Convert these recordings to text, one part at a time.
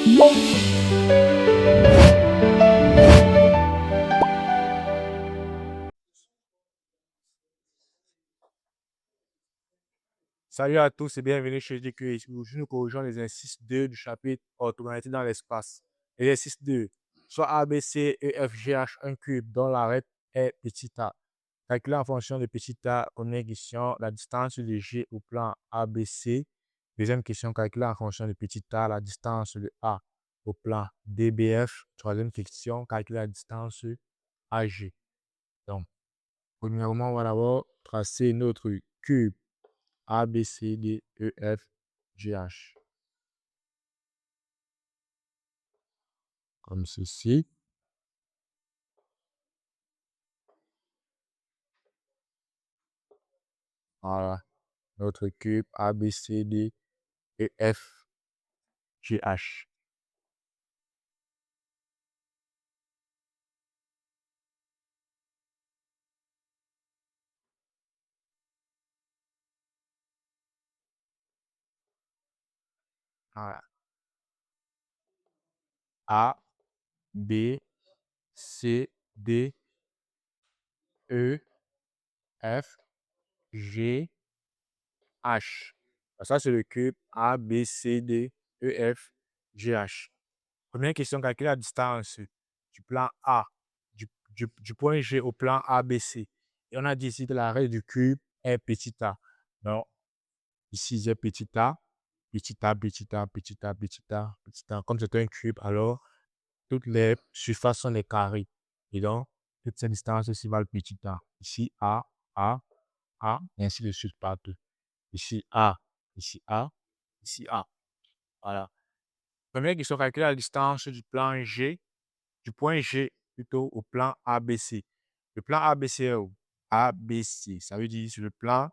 Salut à tous et bienvenue chez DQI. Aujourd'hui, nous corrigeons l'exercice 2 du chapitre orthogonalité dans l'espace. Exercice 2. Soit A, B, C, E, F, G, H, un cube dont l'arête est petit a. Calculer en fonction de petit a, première question, la distance de G au plan ABC. Deuxième question, calculer en fonction de petit a, la distance de A au plan DBF. Troisième question, calculer la distance AG. Donc, premièrement, on va d'abord tracer notre cube A, B, C, D, E, F, G, H. Comme ceci. Voilà. Notre cube A, B, C, D, E, F, G, H. Voilà. A, B, C, D, E, F, G, H. Ça, c'est le cube A, B, C, D, E, F, G, H. Première question, calculer la distance du plan A, du point G au plan ABC. Et on a dit ici que l'arrêt du cube est petit a. Donc, ici, j'ai petit a, petit a, petit a, petit a, petit a, petit a. Comme c'est un cube, alors toutes les surfaces sont des carrés. Et donc, toutes ces distances ici valent petit a. Ici, A, et ainsi de suite partout. Ici, A, ici, A, ici, A. Voilà. Première question, calculer la distance du plan G, du point G plutôt au plan ABC. Le plan ABC est où? ABC, ça veut dire sur le plan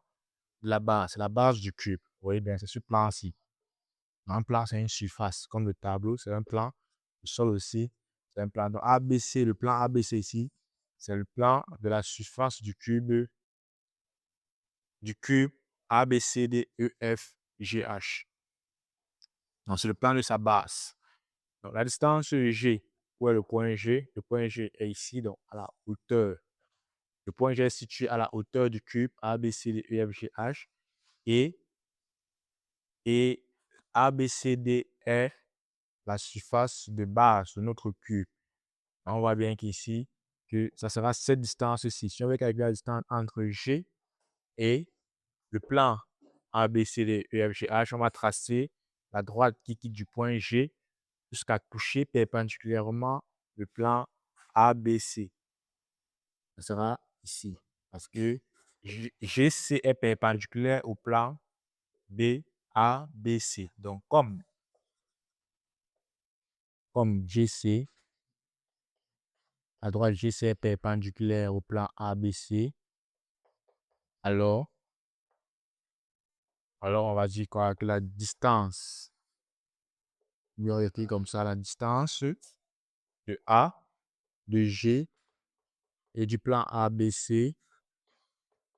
de la base, c'est la base du cube. Vous voyez bien, c'est ce plan-ci. Un plan, c'est une surface, comme le tableau, c'est un plan. Le sol aussi, c'est un plan. Donc, ABC, le plan ABC ici, c'est le plan de la surface du cube ABCDEFGH. Donc, c'est le plan de sa base. Donc, la distance G, où est le point G? Le point G est ici, donc à la hauteur. Le point G est situé à la hauteur du cube ABCDEFGH et, et ABCD est la surface de base de notre cube. On voit bien qu'ici, que ça sera cette distance-ci. Si on veut calculer la distance entre G et le plan ABCDEFGH, on va tracer la droite qui quitte du point G jusqu'à toucher perpendiculairement le plan ABC. Ça sera ici. Parce que GC est perpendiculaire au plan ABC. Donc, comme GC, la droite GC est perpendiculaire au plan ABC, alors on va dire quoi? Que la distance, on va écrire comme ça, la distance de A, de G et du plan ABC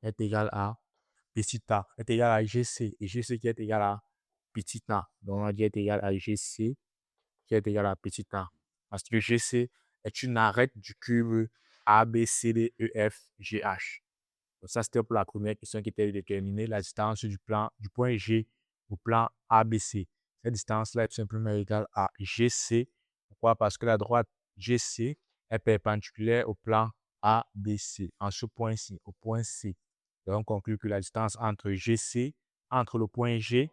est égale à petit a, est égal à GC, et GC qui est égal à petit a. Donc, on va dire est égal à GC qui est égal à petit a. Parce que GC est une arête du cube ABCDEFGH. Donc, ça, c'était pour la première question qui était de déterminer la distance du point G au plan ABC. Cette distance-là est tout simplement égale à GC. Pourquoi? Parce que la droite GC est perpendiculaire au plan ABC, en ce point-ci, au point C. Donc, on conclut que la distance entre GC, entre le point G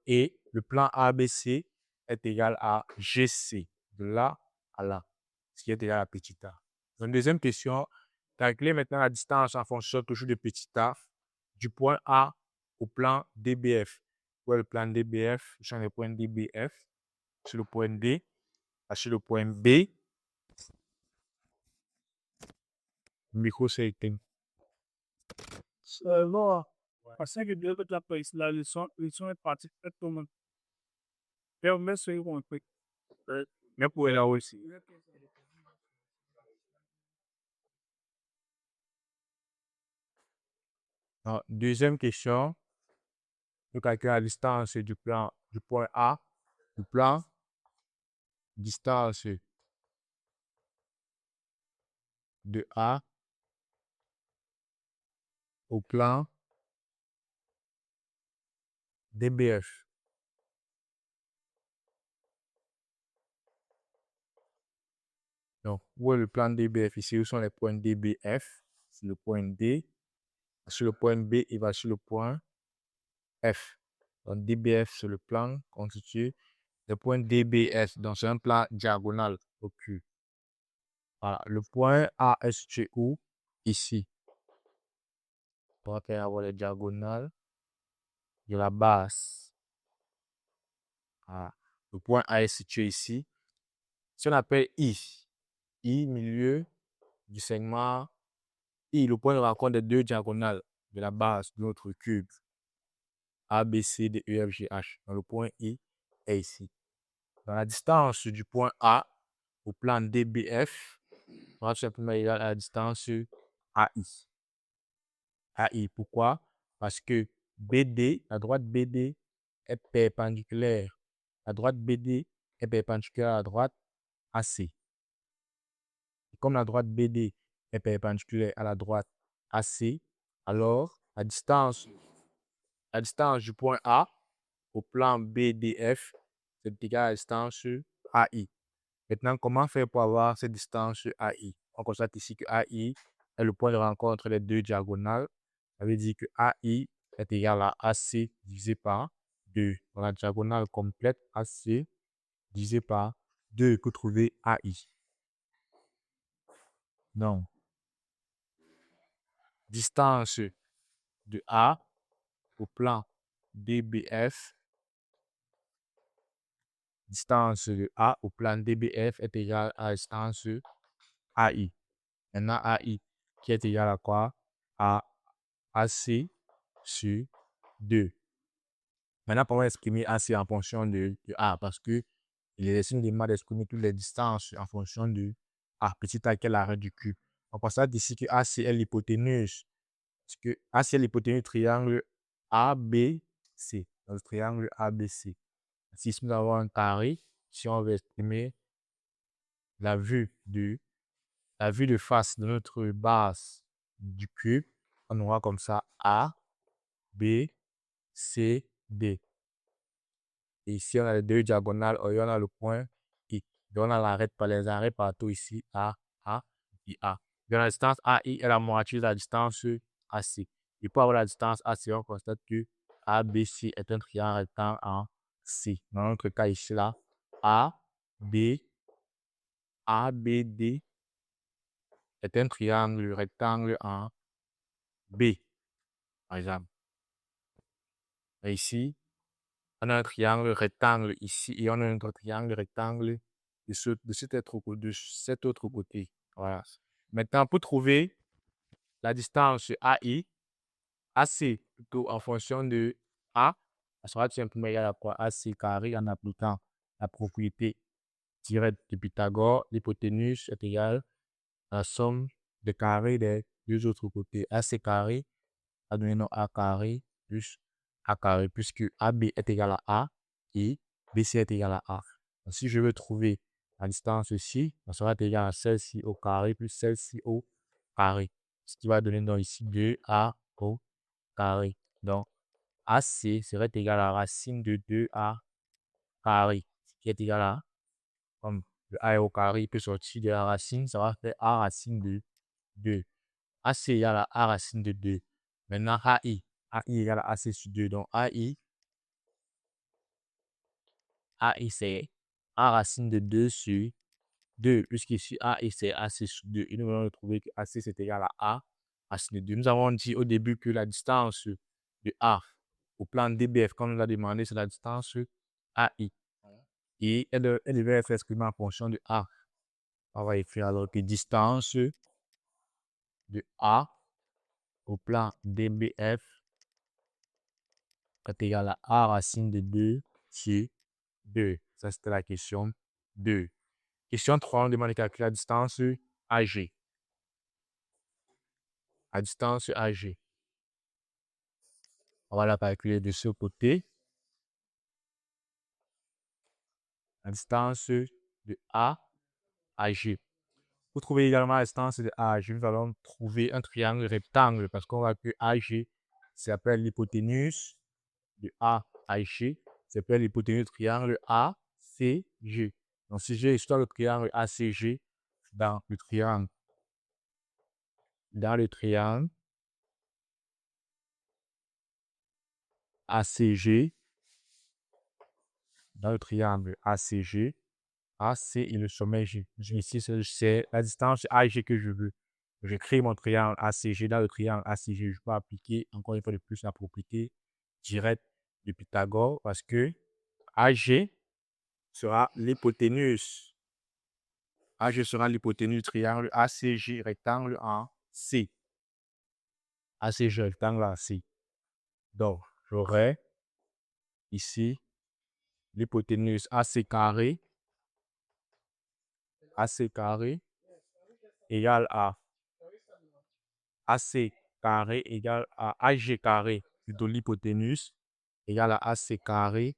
et le plan ABC est égale à GC, de là à là, ce qui est égal à petit a. Donc, deuxième question, calculer maintenant la distance en fonction toujours de petit a du point A au plan DBF. Où est le plan DBF? Sur le point DBF, sur le point D, sur le point B. Le micro s'est éteint. Non, parce que Dieu peut la la leçon est partie exactement. Et on met sur un truc. Mais pour là aussi. Donc, deuxième question, nous calculons la distance du point A, du plan distance de A au plan DBF. Donc, où est le plan DBF? Ici, où sont les points DBF? C'est le point D. Sur le point B, il va sur le point F. Donc, DBF, c'est le plan constitué des points DBF. Donc, c'est un plan diagonal au cul. Voilà. Le point A est situé où? Ici. On va avoir les diagonales de la base. Voilà. Le point A est situé ici. Si on appelle I, milieu du segment I, le point de rencontre des deux diagonales de la base de notre cube. A, B, C, D, E, F, G, H. Donc, le point I est ici. Dans la distance du point A au plan DBF, on va tout simplement égale à la distance AI. AI, pourquoi? Parce que BD, la droite BD est perpendiculaire. La droite BD est perpendiculaire à la droite AC. Et comme la droite BD est perpendiculaire à la droite AC, alors la distance du point A au plan BDF, c'est égal à la distance AI. Maintenant, comment faire pour avoir cette distance AI? On constate ici que AI est le point de rencontre des deux diagonales. Ça veut dire que AI est égal à AC divisé par 2. Dans la diagonale complète, AC divisé par 2 pour trouver AI. Donc, distance de A au plan DBF, distance de A au plan DBF est égale à la distance AI. Maintenant, AI qui est égal à quoi? À AC sur 2. Maintenant, pour exprimer AC en fonction de A, parce que l'exercice nous demande d'exprimer toutes les distances en fonction de A, petit a qui est l'arrêt du cube. On constate ici que AC est l'hypoténuse. Parce que AC est l'hypoténuse du triangle ABC. Dans le triangle ABC. Si nous avons un carré, si on veut exprimer la vue de face de notre base du cube, on aura comme ça A, B, C, D. Et ici, on a les deux diagonales, et on a le point I. Donc, on a l'arrêt par les arrêts partout ici, A et A. Donc, la distance AI est la moitié de la distance AC. Et pour avoir la distance AC, on constate que ABC est un triangle rectangle en C. Dans notre cas ici, là, AB, ABD est un triangle rectangle en B, par exemple. Et ici, on a un triangle rectangle ici et on a un autre triangle rectangle de cet autre côté. Voilà. Maintenant, pour trouver la distance AI, AC plutôt en fonction de A, ça sera tout simplement égal à quoi? AC carré en appliquant la propriété directe de Pythagore, l'hypoténuse est égale à la somme des carrés des deux autres côtés. AC carré a donné nom A carré plus A carré, puisque AB est égal à A et BC est égal à A. Donc, si je veux trouver la distance ici, ça sera égal à celle-ci au carré plus celle-ci au carré. Ce qui va donner donc ici 2A au carré. Donc, AC serait égal à la racine de 2A carré, ce qui est égal à, comme le A est au carré, il peut sortir de la racine, ça va faire A racine de 2. AC égale à A racine de 2. Maintenant, AI égale à AC sur 2. Donc, AI c'est A racine de 2 sur 2. Puisqu'ici, AI c'est AC sur 2. Et nous allons trouver que AC c'est égal à A racine de 2. Nous avons dit au début que la distance de A au plan DBF, comme on l'a demandé, c'est la distance AI. Et elle devait être exprimée en fonction de A. On va écrire alors que distance de A au plan DBF est égal à A racine de 2 sur 2. Ça, c'était la question 2. Question 3, on demande de calculer la distance AG. La distance AG. On va la calculer de ce côté. La distance de A à G. Pour trouver également la distance de A à G, nous allons trouver un triangle rectangle parce qu'on voit que AG s'appelle l'hypoténuse de A à G, s'appelle l'hypoténuse du triangle ACG. Donc, si j'ai l'histoire du triangle ACG dans le triangle ACG, AC et le sommet G. Ici, c'est la distance AG que je veux. Je crée mon triangle ACG. Dans le triangle ACG, je peux appliquer encore une fois de plus la propriété directe de Pythagore parce que AG sera l'hypoténuse. AG sera l'hypoténuse du triangle ACG rectangle en C. ACG rectangle en C. Donc, j'aurai ici l'hypoténuse AC carré égale à AC carré égale à AG carré, plutôt l'hypoténuse égale à AC carré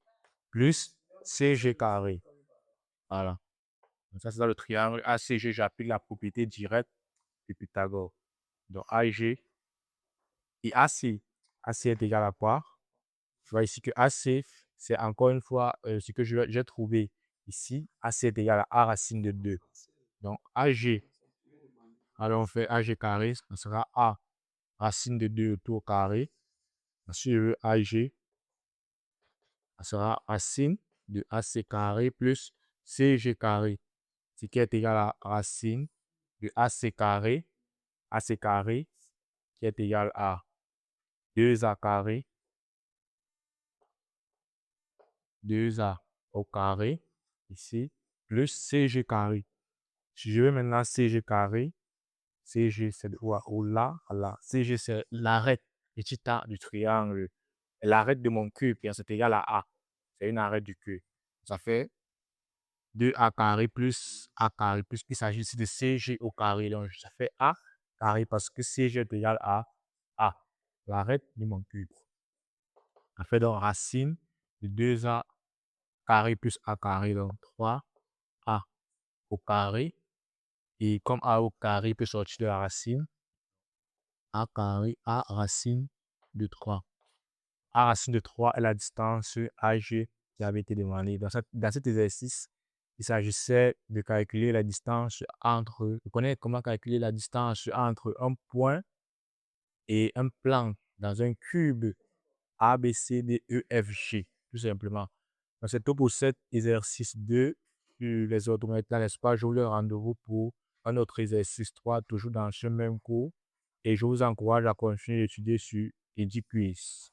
plus CG carré. Voilà. Donc ça, c'est dans le triangle ACG. J'applique la propriété directe de Pythagore. Donc AG et AC. AC est égal à quoi? Je vois ici que AC, c'est encore une fois ce que j'ai trouvé ici. AC est égal à A racine de 2. Donc AG, alors on fait AG carré, ça sera A racine de 2 tout au carré. Ensuite, je veux AG, ça sera racine de AC carré plus CG carré, ce qui est égal à racine de AC carré qui est égal à 2A carré, 2A au carré, ici, plus CG carré. Si je veux maintenant CG carré, CG c'est de où là, là. CG c'est l'arête, petit a du triangle, l'arête de mon cube, et c'est égal à A. C'est une arête du cube. Ça fait 2A carré plus A carré, puisqu'il s'agit ici de CG au carré. Donc, ça fait A carré parce que CG est égal à A, l'arête de mon cube. Ça fait donc racine de 2A carré plus A carré, donc 3A au carré. Et comme A au carré peut sortir de la racine, A carré, A racine de 3. A racine de 3 est la distance AG qui avait été demandée. Dans cet exercice, il s'agissait de calculer la distance entre, vous connaissez comment calculer la distance entre un point et un plan dans un cube A, B, C, D, E, F, G, tout simplement. Donc, c'est tout pour cet exercice 2 sur les orthomètres, n'est-ce pas? Je vous le rendez-vous pour un autre exercice 3, toujours dans ce même cours. Et je vous encourage à continuer d'étudier sur EduQuiz.